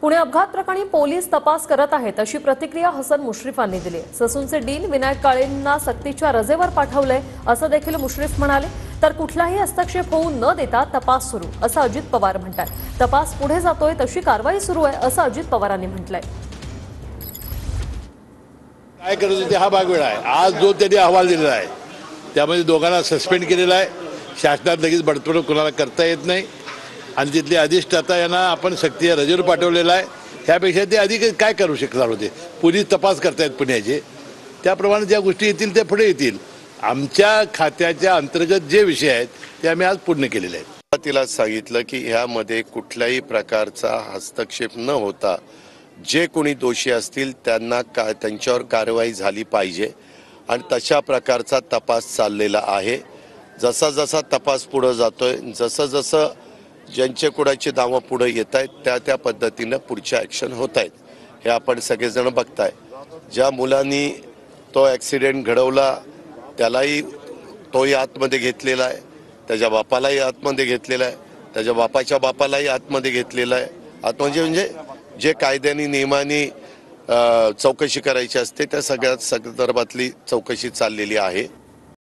पुणे अपघात प्रकरणी पोलीस तपास करत आहेत अशी प्रतिक्रिया हसन मुश्रीफांनी दिली। ससूनचे डीन विनायक काळेंना सक्तीच्या रजेवर पाठवलंय असं देखील मुश्रीफ म्हणाले। तर कुठलाही हस्तक्षेप होऊ न देता तपास सुरू असं अजित पवार म्हणतात। तपास पुढे जातोय तशी कारवाई सुरू आहे असं अजित पवारांनी म्हटलंय। काय करत होते हा भाग वेळा आहे। आज जो त्यांनी अहवाल दिलेला आहे त्यामध्ये दोघांना सस्पेंड केलेला आहे। शासनात लगेच बडतर्फ कोणाला करता येत नाही आणि तिथले अधिष्ठाता यांना आपण सक्तीच्या रजेवर पाठवलेला आहे। त्यापेक्षा ते अधिक काय करू शकणार होते। पोलीस तपास करतायत पुण्याचे, त्याप्रमाणे ज्या गोष्टी येतील त्या पुढे येतील। आमच्या खात्याच्या अंतर्गत जे विषय आहेत ते आम्ही आज पूर्ण केलेले आहेत। तिला सांगितलं की ह्यामध्ये कुठल्याही प्रकारचा हस्तक्षेप न होता जे कोणी दोषी असतील त्यांना त्यांच्यावर कारवाई झाली पाहिजे आणि तशा प्रकारचा तपास चाललेला आहे। जसा जसा तपास पुढे जातोय, जसं जसं ज्यांचे कुणाची नावं पुढे येत आहेत त्या पद्धतीनं पुढच्या ॲक्शन होत आहेत हे आपण सगळेजण बघताय। ज्या मुलांनी तो ॲक्सिडेंट घडवला त्यालाही तोही आतमध्ये घेतलेला आहे, त्याच्या बापालाही आतमध्ये घेतलेला आहे, त्याच्या बापाच्या बापालाही आतमध्ये घेतलेला आहे। आतमध्ये म्हणजे जे कायद्याने नियमाने चौकशी करायची असते त्या सगळ्या संदर्भातली चौकशी चाललेली आहे।